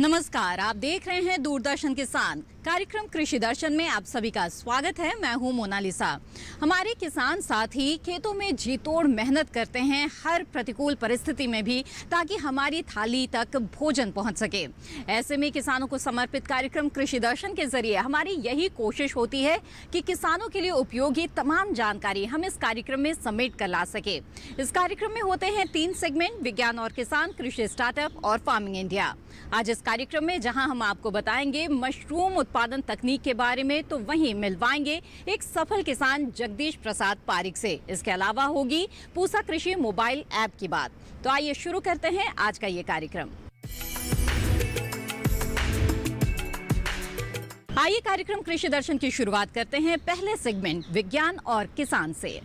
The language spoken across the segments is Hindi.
नमस्कार, आप देख रहे हैं दूरदर्शन किसान। कार्यक्रम कृषि दर्शन में आप सभी का स्वागत है। मैं हूं मोनालिसा। हमारे किसान साथी खेतों में जी तोड़ मेहनत करते हैं हर प्रतिकूल परिस्थिति में भी, ताकि हमारी थाली तक भोजन पहुंच सके। ऐसे में किसानों को समर्पित कार्यक्रम कृषि दर्शन के जरिए हमारी यही कोशिश होती है कि किसानों के लिए उपयोगी तमाम जानकारी हम इस कार्यक्रम में समेट कर ला सके। इस कार्यक्रम में होते हैं 3 सेगमेंट: विज्ञान और किसान, कृषि स्टार्टअप और फार्मिंग इंडिया। आज इस कार्यक्रम में जहां हम आपको बताएंगे मशरूम उत्पादन तकनीक के बारे में, तो वहीं मिलवाएंगे एक सफल किसान जगदीश प्रसाद पारिक से। इसके अलावा होगी पूसा कृषि मोबाइल ऐप की बात। तो आइए शुरू करते हैं आज का ये कार्यक्रम। आइए कार्यक्रम कृषि दर्शन की शुरुआत करते हैं पहले सेगमेंट विज्ञान और किसान से।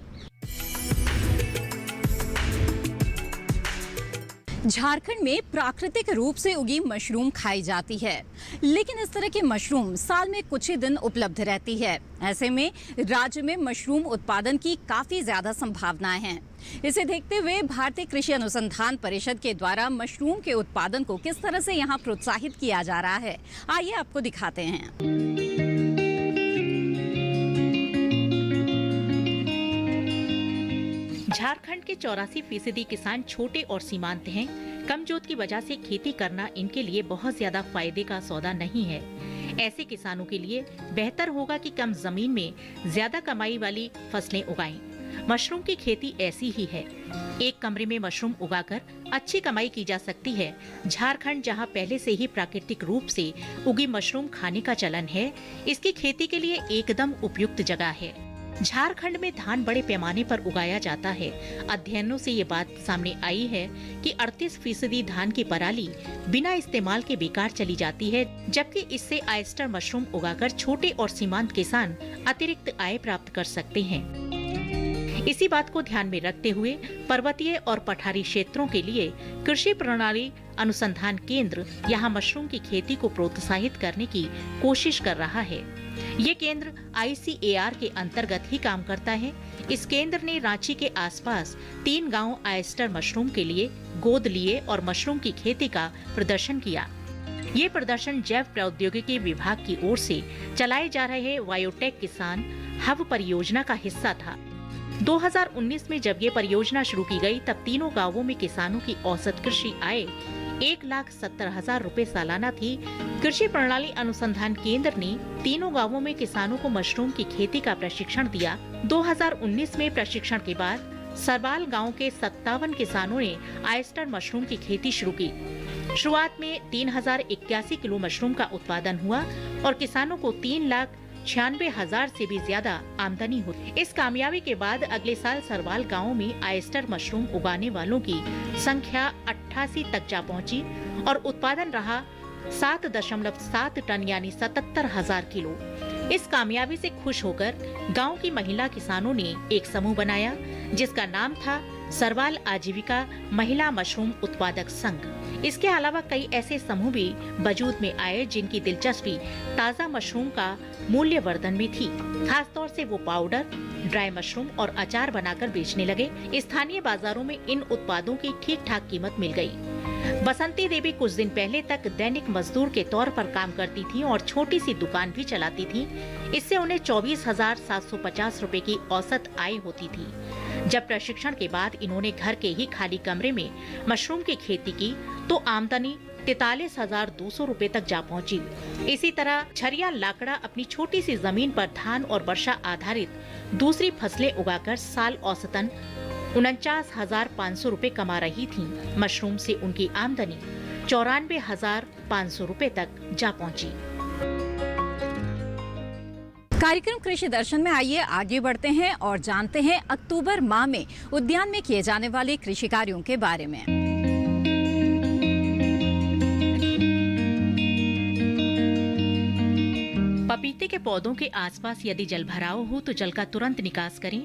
झारखंड में प्राकृतिक रूप से उगी मशरूम खाई जाती है, लेकिन इस तरह की मशरूम साल में कुछ ही दिन उपलब्ध रहती है। ऐसे में राज्य में मशरूम उत्पादन की काफी ज्यादा संभावनाएं हैं। इसे देखते हुए भारतीय कृषि अनुसंधान परिषद के द्वारा मशरूम के उत्पादन को किस तरह से यहाँ प्रोत्साहित किया जा रहा है, आइए आपको दिखाते हैं। झारखंड के 84% किसान छोटे और सीमांत हैं। कम जोत की वजह से खेती करना इनके लिए बहुत ज्यादा फायदे का सौदा नहीं है। ऐसे किसानों के लिए बेहतर होगा कि कम जमीन में ज्यादा कमाई वाली फसलें उगाएं। मशरूम की खेती ऐसी ही है। एक कमरे में मशरूम उगाकर अच्छी कमाई की जा सकती है। झारखंड, जहां पहले से ही प्राकृतिक रूप से उगी मशरूम खाने का चलन है, इसकी खेती के लिए एकदम उपयुक्त जगह है। झारखंड में धान बड़े पैमाने पर उगाया जाता है। अध्ययनों से ये बात सामने आई है कि 38% धान की पराली बिना इस्तेमाल के बेकार चली जाती है, जबकि इससे ऑयस्टर मशरूम उगाकर छोटे और सीमांत किसान अतिरिक्त आय प्राप्त कर सकते हैं। इसी बात को ध्यान में रखते हुए पर्वतीय और पठारी क्षेत्रों के लिए कृषि प्रणाली अनुसंधान केंद्र यहाँ मशरूम की खेती को प्रोत्साहित करने की कोशिश कर रहा है। ये केंद्र ICAR के अंतर्गत ही काम करता है। इस केंद्र ने रांची के आसपास 3 गांव ऑयस्टर मशरूम के लिए गोद लिए और मशरूम की खेती का प्रदर्शन किया। ये प्रदर्शन जैव प्रौद्योगिकी विभाग की ओर से चलाए जा रहे बायोटेक किसान हब परियोजना का हिस्सा था। 2019 में जब ये परियोजना शुरू की गई, तब तीनों गांवों में किसानों की औसत कृषि आय 1,70,000 रुपए सालाना थी। कृषि प्रणाली अनुसंधान केंद्र ने तीनों गांवों में किसानों को मशरूम की खेती का प्रशिक्षण दिया। 2019 में प्रशिक्षण के बाद सरवाल गांव के 57 किसानों ने ऑयस्टर मशरूम की खेती शुरू की। शुरुआत में 3,081 किलो मशरूम का उत्पादन हुआ और किसानों को 3,96,000 से भी ज्यादा आमदनी हुई। इस कामयाबी के बाद अगले साल सरवाल गांव में ऑयस्टर मशरूम उगाने वालों की संख्या 88 तक जा पहुंची और उत्पादन रहा 7.7 टन यानी 77,000 किलो। इस कामयाबी से खुश होकर गांव की महिला किसानों ने एक समूह बनाया, जिसका नाम था सरवाल आजीविका महिला मशरूम उत्पादक संघ। इसके अलावा कई ऐसे समूह भी वजूद में आए जिनकी दिलचस्पी ताज़ा मशरूम का मूल्यवर्धन में थी। खासतौर से वो पाउडर, ड्राई मशरूम और अचार बनाकर बेचने लगे। स्थानीय बाजारों में इन उत्पादों की ठीक ठाक कीमत मिल गई। बसंती देवी कुछ दिन पहले तक दैनिक मजदूर के तौर पर काम करती थी और छोटी सी दुकान भी चलाती थी। इससे उन्हें 24,750 रुपए की औसत आय होती थी। जब प्रशिक्षण के बाद इन्होंने घर के ही खाली कमरे में मशरूम की खेती की, तो आमदनी 43,200 रुपए तक जा पहुंची। इसी तरह छरिया लाकड़ा अपनी छोटी सी जमीन पर धान और वर्षा आधारित दूसरी फसलें उगाकर साल औसतन 49,500 रुपए कमा रही थीं। मशरूम से उनकी आमदनी 94,500 रुपए तक जा पहुंची। कार्यक्रम कृषि दर्शन में आइए आगे बढ़ते हैं और जानते हैं अक्टूबर माह में उद्यान में किए जाने वाले कृषि कार्यों के बारे में। पपीते के पौधों के आसपास यदि जल भराव हो तो जल का तुरंत निकास करें।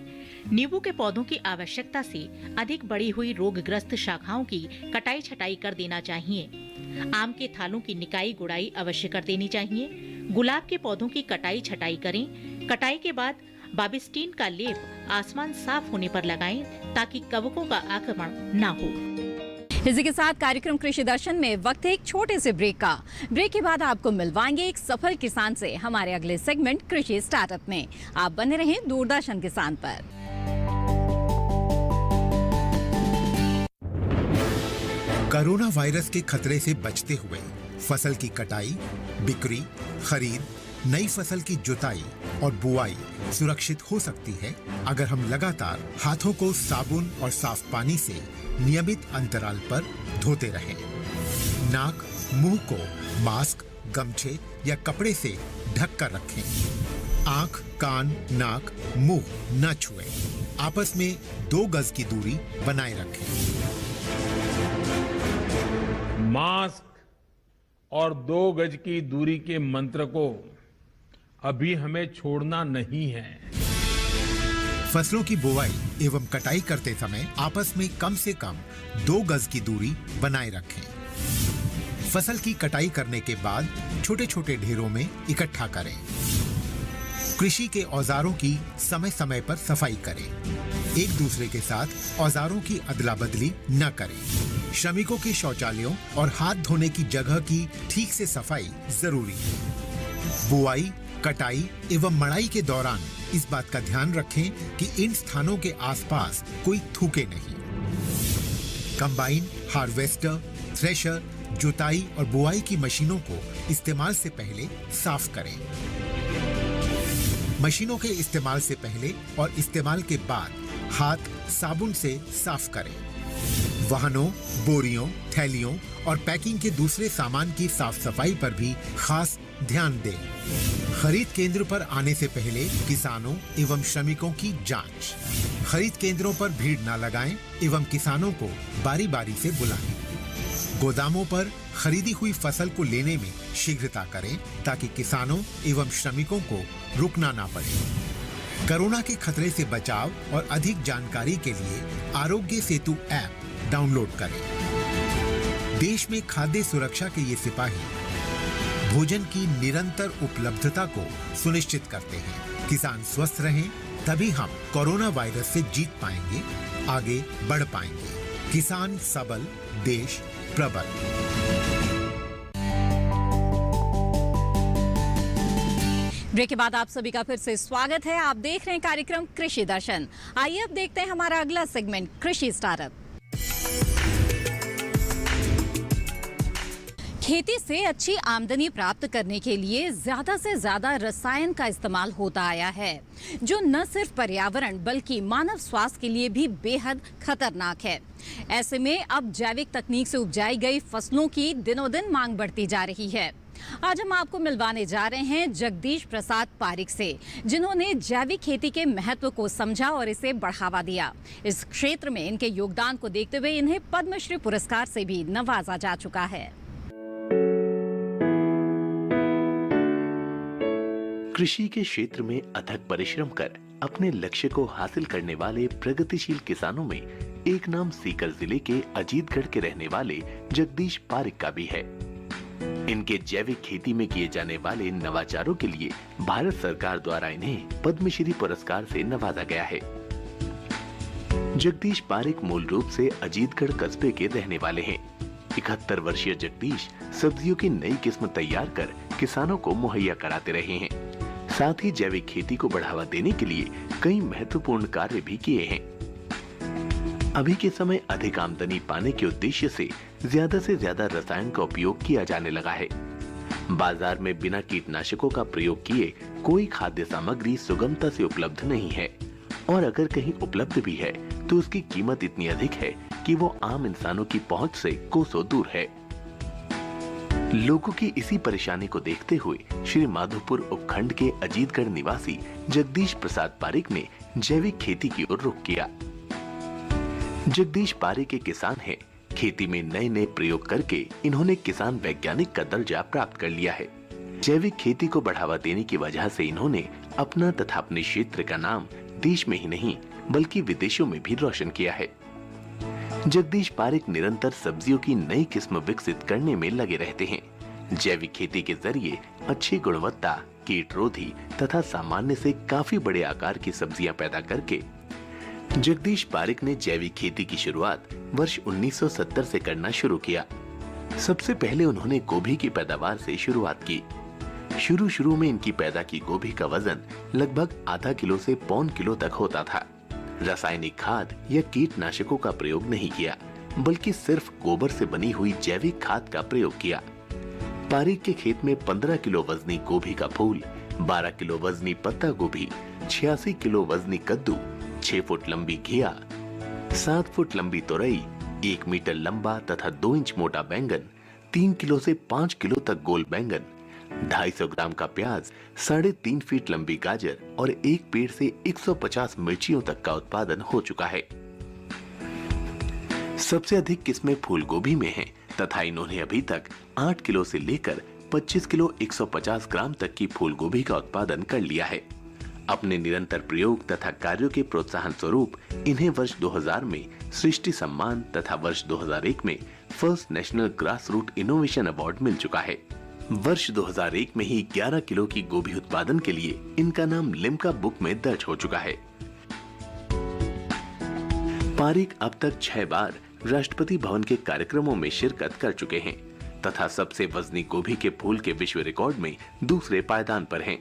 नींबू के पौधों की आवश्यकता से अधिक बढ़ी हुई रोगग्रस्त शाखाओं की कटाई छटाई कर देना चाहिए। आम के थालों की निकाई गुड़ाई अवश्य कर देनी चाहिए। गुलाब के पौधों की कटाई छटाई करें। कटाई के बाद बाबिस्टीन का लेप आसमान साफ होने पर लगाएं ताकि कवकों का आक्रमण न हो। इसी के साथ कार्यक्रम कृषि दर्शन में वक्त है एक छोटे से ब्रेक का। ब्रेक के बाद आपको मिलवाएंगे एक सफल किसान से हमारे अगले सेगमेंट कृषि स्टार्टअप में। आप बने रहें दूरदर्शन किसान पर। कोरोना वायरस के खतरे से बचते हुए फसल की कटाई, बिक्री, खरीद, नई फसल की जुताई और बुआई सुरक्षित हो सकती है अगर हम लगातार हाथों को साबुन और साफ पानी से नियमित अंतराल पर धोते रहें। नाक, मुंह को मास्क, गमछे या कपड़े से ढक कर रखें। आंख, कान, नाक, मुंह न छुएं। आपस में 2 गज की दूरी बनाए रखें। मास्क और 2 गज की दूरी के मंत्र को अभी हमें छोड़ना नहीं है। फसलों की बुवाई एवं कटाई करते समय आपस में कम से कम 2 गज की दूरी बनाए रखें। फसल की कटाई करने के बाद छोटे छोटे ढेरों में इकट्ठा करें। कृषि के औजारों की समय समय पर सफाई करें। एक दूसरे के साथ औजारों की अदला बदली न करें। श्रमिकों के शौचालयों और हाथ धोने की जगह की ठीक से सफाई जरूरी है। बुआई, कटाई एवं मड़ाई के दौरान इस बात का ध्यान रखें कि इन स्थानों के आसपास कोई थूके नहीं। कंबाइन, हार्वेस्टर, थ्रेशर, जुताई और बुआई की मशीनों को इस्तेमाल से पहले साफ करें। मशीनों के इस्तेमाल से पहले और इस्तेमाल के बाद हाथ साबुन से साफ करें। वाहनों, बोरियों, थैलियों और पैकिंग के दूसरे सामान की साफ सफाई पर भी खास ध्यान दें। खरीद केंद्र पर आने से पहले किसानों एवं श्रमिकों की जांच। खरीद केंद्रों पर भीड़ न लगाएं एवं किसानों को बारी बारी से बुलाएं। गोदामों पर खरीदी हुई फसल को लेने में शीघ्रता करें ताकि किसानों एवं श्रमिकों को रुकना ना पड़े। कोरोना के खतरे से बचाव और अधिक जानकारी के लिए आरोग्य सेतु ऐप डाउनलोड करें। देश में खाद्य सुरक्षा के ये सिपाही भोजन की निरंतर उपलब्धता को सुनिश्चित करते हैं। किसान स्वस्थ रहें तभी हम कोरोना वायरस से जीत पाएंगे, आगे बढ़ पाएंगे। किसान सबल, देश प्रबल। ब्रेक के बाद आप सभी का फिर से स्वागत है। आप देख रहे हैं कार्यक्रम कृषि दर्शन। आइए अब देखते हैं हमारा अगला सेगमेंट कृषि स्टार्टअप। खेती से अच्छी आमदनी प्राप्त करने के लिए ज्यादा से ज्यादा रसायन का इस्तेमाल होता आया है, जो न सिर्फ पर्यावरण बल्कि मानव स्वास्थ्य के लिए भी बेहद खतरनाक है। ऐसे में अब जैविक तकनीक से उपजाई गई फसलों की दिनों दिन मांग बढ़ती जा रही है। आज हम आपको मिलवाने जा रहे हैं जगदीश प्रसाद पारिक से, जिन्होंने जैविक खेती के महत्व को समझा और इसे बढ़ावा दिया। इस क्षेत्र में इनके योगदान को देखते हुए इन्हें पद्मश्री पुरस्कार से भी नवाजा जा चुका है। कृषि के क्षेत्र में अथक परिश्रम कर अपने लक्ष्य को हासिल करने वाले प्रगतिशील किसानों में एक नाम सीकर जिले के अजीतगढ़ के रहने वाले जगदीश पारिक का भी है। इनके जैविक खेती में किए जाने वाले नवाचारों के लिए भारत सरकार द्वारा इन्हें पद्मश्री पुरस्कार से नवाजा गया है। जगदीश पारिक मूल रूप से अजीतगढ़ कस्बे के रहने वाले हैं। 71 वर्षीय जगदीश सब्जियों की नई किस्म तैयार कर किसानों को मुहैया कराते रहे हैं। साथ ही जैविक खेती को बढ़ावा देने के लिए कई महत्वपूर्ण कार्य भी किए हैं। अभी के समय अधिक आमदनी पाने के उद्देश्य से ज्यादा रसायन का उपयोग किया जाने लगा है। बाजार में बिना कीटनाशकों का प्रयोग किए कोई खाद्य सामग्री सुगमता से उपलब्ध नहीं है, और अगर कहीं उपलब्ध भी है तो उसकी कीमत इतनी अधिक है कि वो आम इंसानों की पहुंच से कोसों दूर है। लोगों की इसी परेशानी को देखते हुए श्री माधोपुर उपखंड के अजीतगढ़ निवासी जगदीश प्रसाद पारिक ने जैविक खेती की ओर रुख किया। जगदीश पारिक एक किसान हैं। खेती में नए नए प्रयोग करके इन्होंने किसान वैज्ञानिक का दर्जा प्राप्त कर लिया है। जैविक खेती को बढ़ावा देने की वजह से इन्होंने अपना तथा अपने क्षेत्र का नाम देश में ही नहीं बल्कि विदेशों में भी रोशन किया है। जगदीश पारिक निरंतर सब्जियों की नई किस्म विकसित करने में लगे रहते हैं। जैविक खेती के जरिए अच्छी गुणवत्ता, कीट रोधी तथा सामान्य से काफी बड़े आकार की सब्जियां पैदा करके जगदीश पारिक ने जैविक खेती की शुरुआत वर्ष 1970 से करना शुरू किया। सबसे पहले उन्होंने गोभी की पैदावार से शुरुआत की। शुरू में इनकी पैदा की गोभी का वजन लगभग आधा किलो से पौन किलो तक होता था। रासायनिक खाद या कीटनाशकों का प्रयोग नहीं किया, बल्कि सिर्फ गोबर से बनी हुई जैविक खाद का प्रयोग किया। पारिक के खेत में 15 किलो वजनी गोभी का फूल, 12 किलो वजनी पत्ता गोभी, 86 किलो वजनी कद्दू, 6 फुट लंबी घिया, 7 फुट लंबी तोरई, 1 मीटर लंबा तथा 2 इंच मोटा बैंगन, 3 किलो से 5 किलो तक गोल बैंगन, 250 ग्राम का प्याज, 3.5 फीट लंबी गाजर और एक पेड़ से 150 मिर्चियों तक का उत्पादन हो चुका है। सबसे अधिक किस्में फूल गोभी में हैं तथा इन्होंने अभी तक 8 किलो से लेकर 25 किलो 150 ग्राम तक की फूल गोभी का उत्पादन कर लिया है। अपने निरंतर प्रयोग तथा कार्यों के प्रोत्साहन स्वरूप इन्हें वर्ष 2000 में सृष्टि सम्मान तथा वर्ष 2001 में first national grass root innovation award मिल चुका है। वर्ष 2001 में ही 11 किलो की गोभी उत्पादन के लिए इनका नाम लिम्का बुक में दर्ज हो चुका है। पारिक अब तक 6 बार राष्ट्रपति भवन के कार्यक्रमों में शिरकत कर चुके हैं तथा सबसे वजनी गोभी के फूल के विश्व रिकॉर्ड में दूसरे पायदान पर हैं।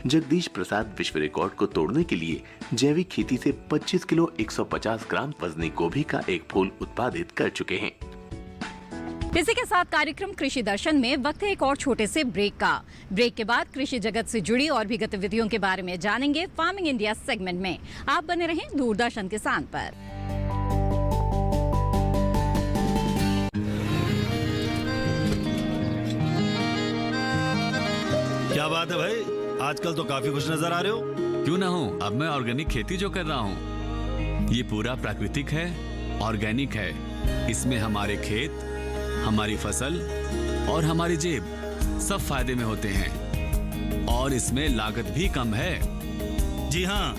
जगदीश प्रसाद विश्व रिकॉर्ड को तोड़ने के लिए जैविक खेती से 25 किलो 150 ग्राम वजनी गोभी का एक फूल उत्पादित कर चुके हैं। इसी के साथ कार्यक्रम कृषि दर्शन में वक्त है एक और छोटे से ब्रेक का। ब्रेक के बाद कृषि जगत से जुड़ी और भी गतिविधियों के बारे में जानेंगे फार्मिंग इंडिया सेगमेंट में। आप बने रहें दूरदर्शन किसान पर। क्या बात है भाई, आजकल तो काफी खुश नजर आ रहे हो। क्यों ना हो, अब मैं ऑर्गेनिक खेती जो कर रहा हूँ ये पूरा प्राकृतिक है, ऑर्गेनिक है। इसमें हमारे खेत, हमारी फसल और हमारी जेब सब फायदे में होते हैं और इसमें लागत भी कम है। जी हाँ,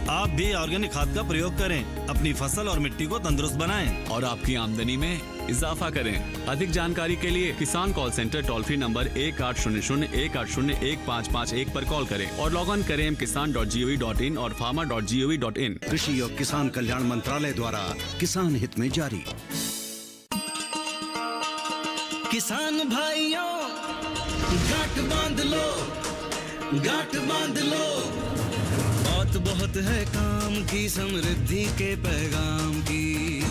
आप भी ऑर्गेनिक खाद का प्रयोग करें, अपनी फसल और मिट्टी को तंदुरुस्त बनाएं और आपकी आमदनी में इजाफा करें। अधिक जानकारी के लिए किसान call centre toll free number 1800-180-1551 पर कॉल करें और लॉग ऑन करें kisan.gov.in और farmer.gov.in। कृषि और किसान कल्याण मंत्रालय द्वारा किसान हित में जारी। किसान भाइयों गांठ बांध लो, गांठ बांध लो, बात बहुत है काम की, समृद्धि के पैगाम की।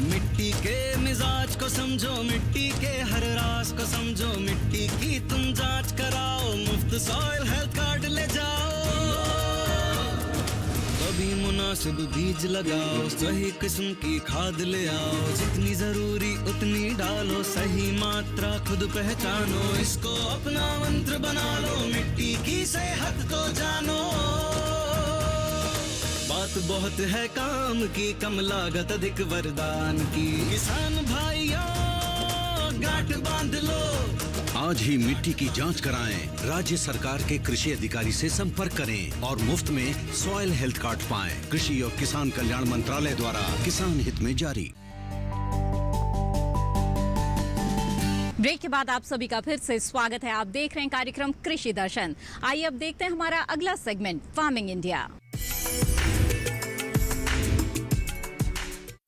मिट्टी के मिजाज को समझो, मिट्टी के हर राज को समझो, मिट्टी की तुम जांच कराओ, मुफ्त सॉइल हेल्थ कार्ड ले जाओ। कभी मुनासिब बीज लगाओ, सही किस्म की खाद ले आओ, जितनी जरूरी उतनी डालो, सही मात्रा खुद पहचानो, इसको अपना मंत्र बना लो, मिट्टी की सेहत को जानो। बात बहुत है काम की, कम लागत अधिक वरदान की। किसान भाइयों गांठ बांध लो, आज ही मिट्टी की जांच कराएं, राज्य सरकार के कृषि अधिकारी से संपर्क करें और मुफ्त में सॉइल हेल्थ कार्ड पाएं। कृषि और किसान कल्याण मंत्रालय द्वारा किसान हित में जारी। ब्रेक के बाद आप सभी का फिर से स्वागत है। आप देख रहे हैं कार्यक्रम कृषि दर्शन। आइए अब देखते हैं हमारा अगला सेगमेंट फार्मिंग इंडिया।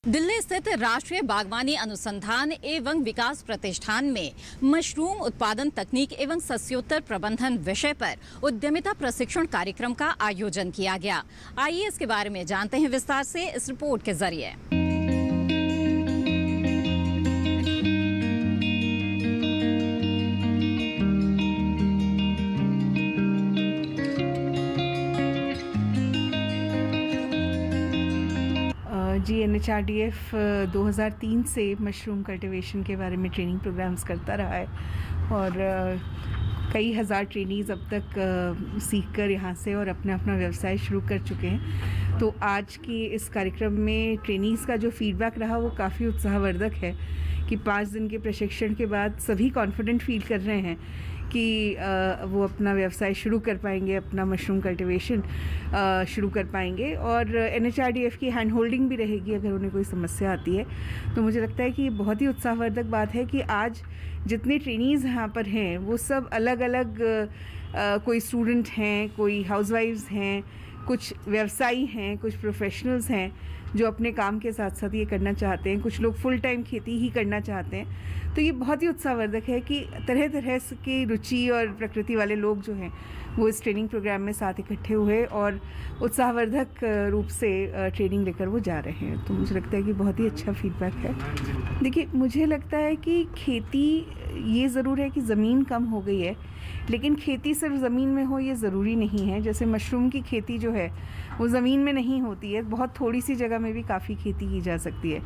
दिल्ली स्थित राष्ट्रीय बागवानी अनुसंधान एवं विकास प्रतिष्ठान में मशरूम उत्पादन तकनीक एवं सस्योत्तर प्रबंधन विषय पर उद्यमिता प्रशिक्षण कार्यक्रम का आयोजन किया गया। आइए इसके बारे में जानते हैं विस्तार से इस रिपोर्ट के जरिए। जी NHRDF 2003 से मशरूम कल्टीवेशन के बारे में ट्रेनिंग प्रोग्राम्स करता रहा है और कई हज़ार ट्रेनीज़ अब तक सीखकर यहाँ से और अपना अपना व्यवसाय शुरू कर चुके हैं। तो आज की इस कार्यक्रम में ट्रेनीज़ का जो फीडबैक रहा वो काफ़ी उत्साहवर्धक है कि 5 दिन के प्रशिक्षण के बाद सभी कॉन्फिडेंट फील कर रहे हैं कि वो अपना व्यवसाय शुरू कर पाएंगे, अपना मशरूम कल्टीवेशन शुरू कर पाएंगे और NHRDF की हैंड होल्डिंग भी रहेगी अगर उन्हें कोई समस्या आती है। तो मुझे लगता है कि ये बहुत ही उत्साहवर्धक बात है कि आज जितने ट्रेनीज़ यहाँ पर हैं वो सब अलग अलग कोई स्टूडेंट हैं, कोई हाउसवाइफ्स हैं, कुछ व्यवसायी हैं, कुछ प्रोफेशनल्स हैं जो अपने काम के साथ साथ ये करना चाहते हैं, कुछ लोग फुल टाइम खेती ही करना चाहते हैं। तो ये बहुत ही उत्साहवर्धक है कि तरह तरह की रुचि और प्रकृति वाले लोग जो हैं वो इस ट्रेनिंग प्रोग्राम में साथ इकट्ठे हुए और उत्साहवर्धक रूप से ट्रेनिंग लेकर वो जा रहे हैं। तो मुझे लगता है कि बहुत ही अच्छा फीडबैक है। देखिए, मुझे लगता है कि खेती, ये ज़रूर है कि ज़मीन कम हो गई है, लेकिन खेती सिर्फ ज़मीन में हो ये ज़रूरी नहीं है। जैसे मशरूम की खेती जो है वो ज़मीन में नहीं होती है, बहुत थोड़ी सी जगह में भी काफ़ी खेती की जा सकती है।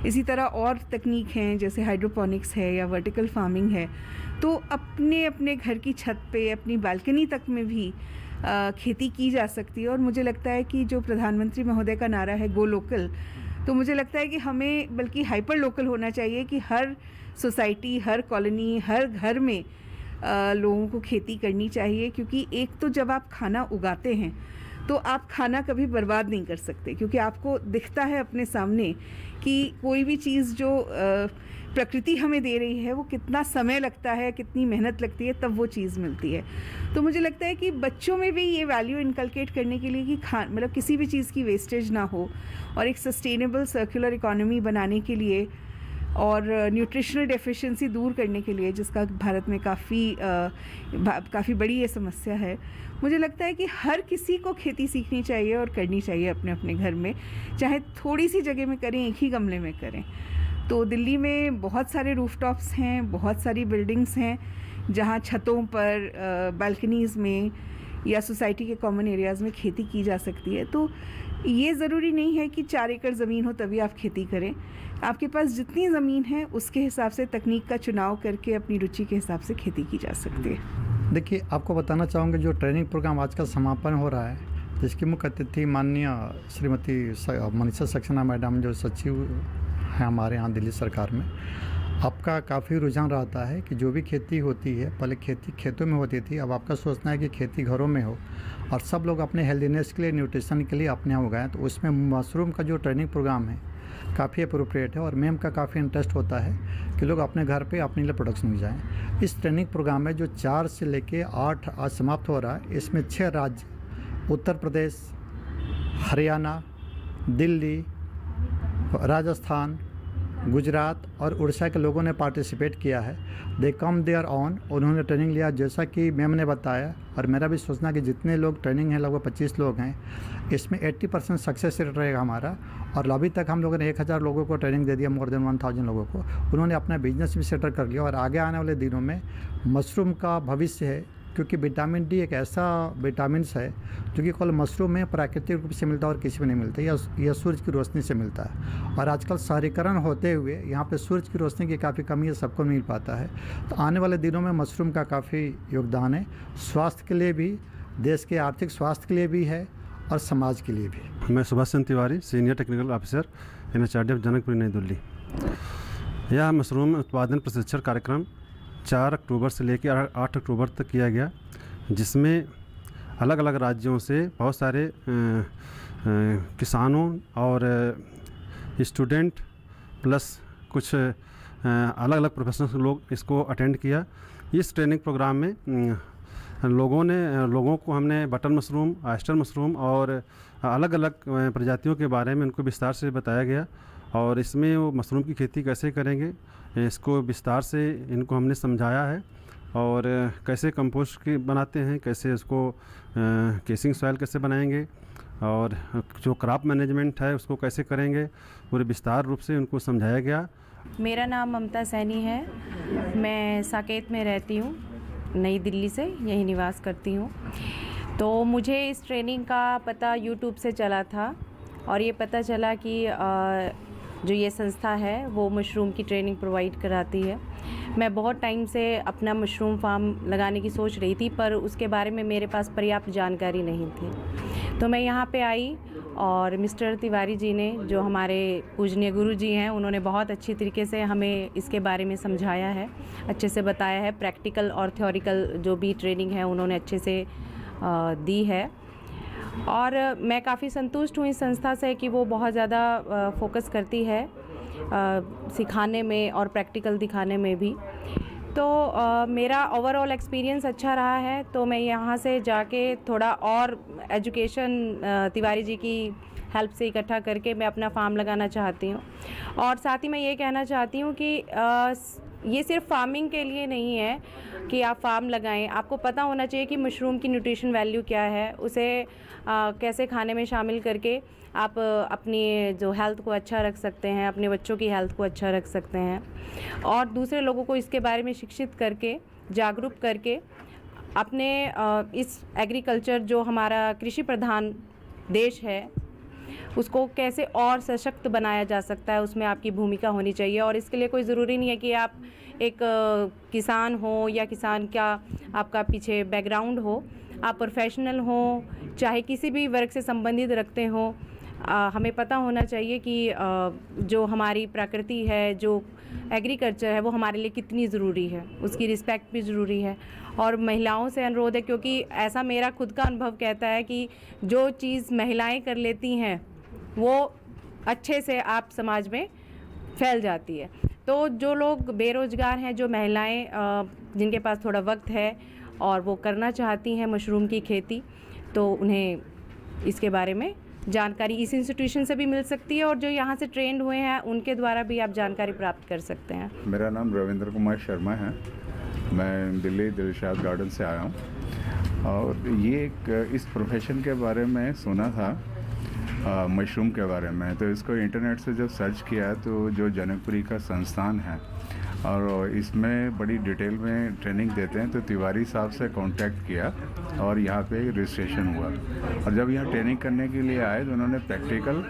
इसी तरह और तकनीक हैं जैसे हाइड्रोपोनिक्स है या वर्टिकल फार्मिंग है। तो अपने अपने घर की छत पे, अपनी बालकनी तक में भी खेती की जा सकती है। और मुझे लगता है कि जो प्रधानमंत्री महोदय का नारा है गो लोकल, तो मुझे लगता है कि हमें बल्कि हाइपर लोकल होना चाहिए कि हर सोसाइटी, हर कॉलोनी, हर घर में लोगों को खेती करनी चाहिए। क्योंकि एक तो जब आप खाना उगाते हैं तो आप खाना कभी बर्बाद नहीं कर सकते, क्योंकि आपको दिखता है अपने सामने कि कोई भी चीज़ जो प्रकृति हमें दे रही है वो कितना समय लगता है, कितनी मेहनत लगती है, तब वो चीज़ मिलती है। तो मुझे लगता है कि बच्चों में भी ये वैल्यू इनकलकेट करने के लिए कि मतलब किसी भी चीज़ की वेस्टेज ना हो और एक सस्टेनेबल सर्कुलर इकोनॉमी बनाने के लिए और न्यूट्रिशनल डेफिशिएंसी दूर करने के लिए, जिसका भारत में काफ़ी बड़ी ये समस्या है, मुझे लगता है कि हर किसी को खेती सीखनी चाहिए और करनी चाहिए अपने अपने घर में, चाहे थोड़ी सी जगह में करें, एक ही गमले में करें। तो दिल्ली में बहुत सारे रूफटॉप्स हैं, बहुत सारी बिल्डिंग्स हैं जहाँ छतों पर, बालकनीज़ में या सोसाइटी के कॉमन एरियाज़ में खेती की जा सकती है। तो ये ज़रूरी नहीं है कि 4 एकड़ ज़मीन हो तभी आप खेती करें। आपके पास जितनी ज़मीन है उसके हिसाब से तकनीक का चुनाव करके अपनी रुचि के हिसाब से खेती की जा सकती है। देखिए, आपको बताना चाहूँगा जो ट्रेनिंग प्रोग्राम आज का समापन हो रहा है, जिसकी मुख्य अतिथि माननीय श्रीमती मनीषा सक्सेना मैडम जो सचिव हैं हमारे यहाँ दिल्ली सरकार में, आपका काफ़ी रुझान रहता है कि जो भी खेती होती है, पहले खेती खेतों में होती थी, अब आपका सोचना है कि खेती घरों में हो और सब लोग अपने हेल्दीनेस के लिए, न्यूट्रिशन के लिए अपने यहाँ उगाएं। तो उसमें मशरूम का जो ट्रेनिंग प्रोग्राम है काफ़ी अप्रोप्रिएट है और मैम का काफ़ी इंटरेस्ट होता है कि लोग अपने घर पे अपने लिए प्रोडक्शन में जाएँ। इस ट्रेनिंग प्रोग्राम में जो 4 से लेके 8 आज समाप्त हो रहा है, इसमें 6 राज्य उत्तर प्रदेश, हरियाणा, दिल्ली, राजस्थान, गुजरात और उड़ीसा के लोगों ने पार्टिसिपेट किया है। दे कम देयर ऑन, उन्होंने ट्रेनिंग लिया जैसा कि मैम ने बताया। और मेरा भी सोचना कि जितने लोग ट्रेनिंग हैं, लगभग 25 लोग हैं, इसमें 80% सक्सेस रेट रहेगा हमारा। और अभी तक हम लोगों ने 1000 लोगों को ट्रेनिंग दे दिया, मोर देन 1000 लोगों को। उन्होंने अपना बिजनेस भी सेटल कर लिया और आगे आने वाले दिनों में मशरूम का भविष्य है, क्योंकि विटामिन डी एक ऐसा विटामिन है जो कि केवल मशरूम में प्राकृतिक रूप से मिलता है और किसी में नहीं मिलता। यह सूरज की रोशनी से मिलता है और आजकल शहरीकरण होते हुए यहाँ पे सूरज की रोशनी की काफ़ी कमी है, सबको मिल पाता है। तो आने वाले दिनों में मशरूम का काफ़ी योगदान है, स्वास्थ्य के लिए भी, देश के आर्थिक स्वास्थ्य के लिए भी है और समाज के लिए भी। मैं Subhash Chandra Tiwari, senior technical officer NHRDF Janakpuri Nai Delhi. यह मशरूम उत्पादन प्रशिक्षण कार्यक्रम 4 अक्टूबर से लेकर 8 अक्टूबर तक किया गया, जिसमें अलग अलग राज्यों से बहुत सारे किसानों और स्टूडेंट प्लस कुछ अलग अलग प्रोफेशनल लोग इसको अटेंड किया। इस ट्रेनिंग प्रोग्राम में लोगों को हमने बटन मशरूम, ऑयस्टर मशरूम और अलग अलग प्रजातियों के बारे में उनको विस्तार से बताया गया और इसमें वो मशरूम की खेती कैसे करेंगे इसको विस्तार से इनको हमने समझाया है और कैसे कंपोस्ट बनाते हैं, कैसे उसको केसिंग सॉइल कैसे बनाएंगे और जो क्रॉप मैनेजमेंट है उसको कैसे करेंगे, पूरे विस्तार रूप से उनको समझाया गया। मेरा नाम ममता सैनी है, मैं साकेत में रहती हूँ, नई दिल्ली से यही निवास करती हूँ। तो मुझे इस ट्रेनिंग का पता YouTube से चला था और ये पता चला कि जो ये संस्था है वो मशरूम की ट्रेनिंग प्रोवाइड कराती है। मैं बहुत टाइम से अपना मशरूम फार्म लगाने की सोच रही थी, पर उसके बारे में मेरे पास पर्याप्त जानकारी नहीं थी। तो मैं यहाँ पे आई और मिस्टर तिवारी जी ने, जो हमारे पूजनीय गुरु जी हैं, उन्होंने बहुत अच्छी तरीके से हमें इसके बारे में समझाया है, अच्छे से बताया है। प्रैक्टिकल और थ्योरिकल जो भी ट्रेनिंग है उन्होंने अच्छे से दी है और मैं काफ़ी संतुष्ट हूँ इस संस्था से कि वो बहुत ज़्यादा फोकस करती है सिखाने में और प्रैक्टिकल दिखाने में भी। तो मेरा ओवरऑल एक्सपीरियंस अच्छा रहा है, तो मैं यहाँ से जाके थोड़ा और एजुकेशन तिवारी जी की हेल्प से इकट्ठा करके मैं अपना फार्म लगाना चाहती हूँ। और साथ ही मैं ये कहना चाहती हूँ कि ये सिर्फ फार्मिंग के लिए नहीं है कि आप फार्म लगाएं, आपको पता होना चाहिए कि मशरूम की न्यूट्रिशन वैल्यू क्या है, उसे कैसे खाने में शामिल करके आप अपनी जो हेल्थ को अच्छा रख सकते हैं, अपने बच्चों की हेल्थ को अच्छा रख सकते हैं और दूसरे लोगों को इसके बारे में शिक्षित करके, जागरूक करके अपने इस एग्रीकल्चर जो हमारा कृषि प्रधान देश है उसको कैसे और सशक्त बनाया जा सकता है, उसमें आपकी भूमिका होनी चाहिए। और इसके लिए कोई ज़रूरी नहीं है कि आप एक किसान हो या किसान का आपका पीछे बैकग्राउंड हो, आप प्रोफेशनल हो चाहे किसी भी वर्ग से संबंधित रखते हो, हमें पता होना चाहिए कि जो हमारी प्रकृति है, जो एग्रीकल्चर है वो हमारे लिए कितनी ज़रूरी है, उसकी रिस्पेक्ट भी ज़रूरी है। और महिलाओं से अनुरोध है, क्योंकि ऐसा मेरा खुद का अनुभव कहता है कि जो चीज़ महिलाएं कर लेती हैं वो अच्छे से आप समाज में फैल जाती है। तो जो लोग बेरोज़गार हैं, जो महिलाएं जिनके पास थोड़ा वक्त है और वो करना चाहती हैं मशरूम की खेती, तो उन्हें इसके बारे में जानकारी इस इंस्टीट्यूशन से भी मिल सकती है और जो यहाँ से ट्रेंड हुए हैं उनके द्वारा भी आप जानकारी प्राप्त कर सकते हैं। मेरा नाम रविंद्र कुमार शर्मा है, मैं दिल्ली दिलशाद गार्डन से आया हूँ और ये इस प्रोफेशन के बारे में सुना था, मशरूम के बारे में, तो इसको इंटरनेट से जब सर्च किया तो जो जनकपुरी का संस्थान है और इसमें बड़ी डिटेल में ट्रेनिंग देते हैं, तो तिवारी साहब से कांटेक्ट किया और यहाँ पे रजिस्ट्रेशन हुआ। और जब यहाँ ट्रेनिंग करने के लिए आए तो उन्होंने प्रैक्टिकल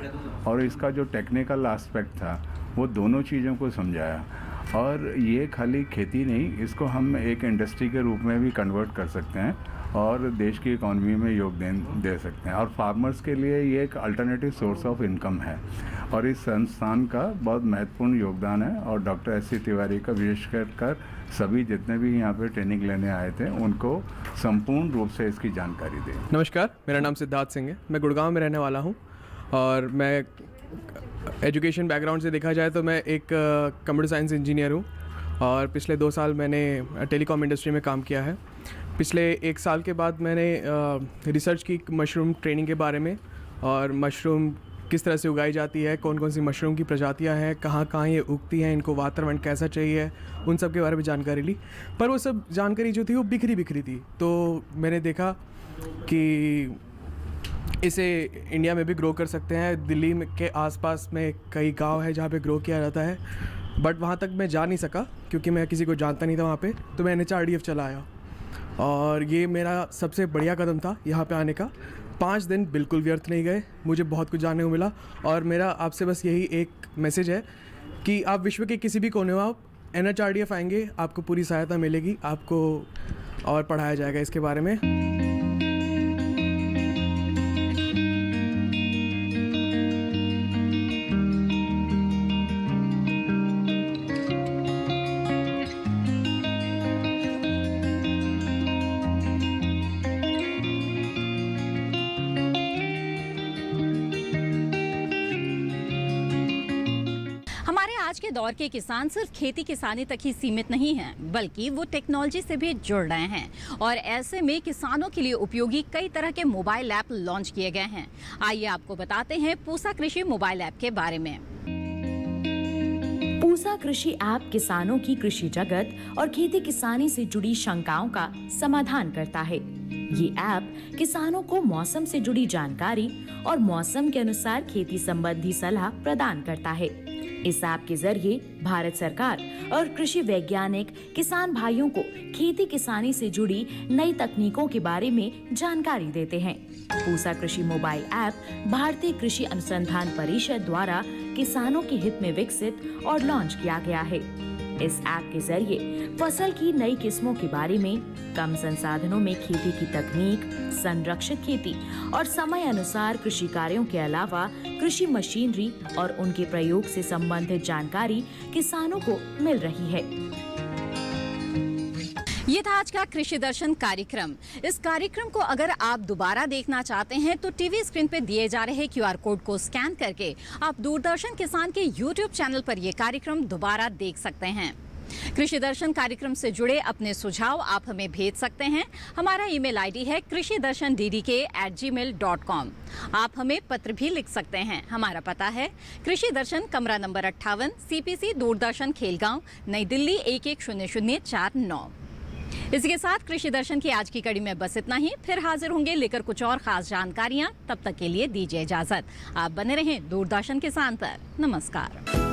और इसका जो टेक्निकल एस्पेक्ट था वो दोनों चीज़ों को समझाया। और ये खाली खेती नहीं, इसको हम एक इंडस्ट्री के रूप में भी कन्वर्ट कर सकते हैं और देश की इकॉनमी में योगदान दे सकते हैं। और फार्मर्स के लिए ये एक अल्टरनेटिव सोर्स ऑफ इनकम है और इस संस्थान का बहुत महत्वपूर्ण योगदान है। और डॉक्टर एस सी तिवारी का विशेष कर सभी जितने भी यहाँ पे ट्रेनिंग लेने आए थे उनको संपूर्ण रूप से इसकी जानकारी दें। नमस्कार, मेरा नाम सिद्धार्थ सिंह है, मैं गुड़गांव में रहने वाला हूँ और मैं एजुकेशन बैकग्राउंड से देखा जाए तो मैं एक कंप्यूटर साइंस इंजीनियर हूँ और पिछले 2 साल मैंने टेलीकॉम इंडस्ट्री में काम किया है। पिछले 1 साल के बाद मैंने रिसर्च की मशरूम ट्रेनिंग के बारे में और मशरूम किस तरह से उगाई जाती है, कौन कौन सी मशरूम की प्रजातियां हैं, कहाँ कहाँ ये उगती हैं, इनको वातावरण कैसा चाहिए, उन सब के बारे में जानकारी ली। पर वो सब जानकारी जो थी वो बिखरी थी। तो मैंने देखा कि इसे इंडिया में भी ग्रो कर सकते हैं। दिल्ली में के आसपास में कई गांव है जहाँ पे ग्रो किया जाता है, बट वहाँ तक मैं जा नहीं सका क्योंकि मैं किसी को जानता नहीं था वहाँ पे। तो मैं NHRDF चला आया और ये मेरा सबसे बढ़िया कदम था यहाँ पे आने का। 5 दिन बिल्कुल व्यर्थ नहीं गए, मुझे बहुत कुछ जानने को मिला। और मेरा आपसे बस यही एक मैसेज है कि आप विश्व के किसी भी कोने में आप NHRDF आएंगे, आपको पूरी सहायता मिलेगी, आपको और पढ़ाया जाएगा इसके बारे में। आज के दौर के किसान सिर्फ खेती किसानी तक ही सीमित नहीं हैं, बल्कि वो टेक्नोलॉजी से भी जुड़ रहे हैं और ऐसे में किसानों के लिए उपयोगी कई तरह के मोबाइल ऐप लॉन्च किए गए हैं। आइए आपको बताते हैं पूसा कृषि मोबाइल ऐप के बारे में। पूसा कृषि ऐप किसानों की कृषि जगत और खेती किसानी से जुड़ी शंकाओं का समाधान करता है। ये ऐप किसानों को मौसम से जुड़ी जानकारी और मौसम के अनुसार खेती संबंधी सलाह प्रदान करता है। इस ऐप के जरिए भारत सरकार और कृषि वैज्ञानिक किसान भाइयों को खेती किसानी से जुड़ी नई तकनीकों के बारे में जानकारी देते हैं। पूसा कृषि मोबाइल ऐप भारतीय कृषि अनुसंधान परिषद द्वारा किसानों के हित में विकसित और लॉन्च किया गया है। इस ऐप के जरिए फसल की नई किस्मों के बारे में, कम संसाधनों में खेती की तकनीक, संरक्षित खेती और समय अनुसार कृषि कार्यों के अलावा कृषि मशीनरी और उनके प्रयोग से संबंधित जानकारी किसानों को मिल रही है। ये था आज का कृषि दर्शन कार्यक्रम। इस कार्यक्रम को अगर आप दोबारा देखना चाहते हैं तो टीवी स्क्रीन पे दिए जा रहे QR कोड को स्कैन करके आप दूरदर्शन किसान के YouTube चैनल पर यह कार्यक्रम दोबारा देख सकते हैं। कृषि दर्शन कार्यक्रम से जुड़े अपने सुझाव आप हमें भेज सकते हैं। हमारा ईमेल आईडी है krishidarshandddk@gmail.com। आप हमें पत्र भी लिख सकते हैं। हमारा पता है कृषि दर्शन, कमरा नंबर 58, CPC, दूरदर्शन, खेलगांव, नई दिल्ली 110049। इसी के साथ कृषि दर्शन की आज की कड़ी में बस इतना ही। फिर हाजिर होंगे लेकर कुछ और खास जानकारियां। तब तक के लिए दीजिए इजाजत। आप बने रहें दूरदर्शन किसान पर। नमस्कार।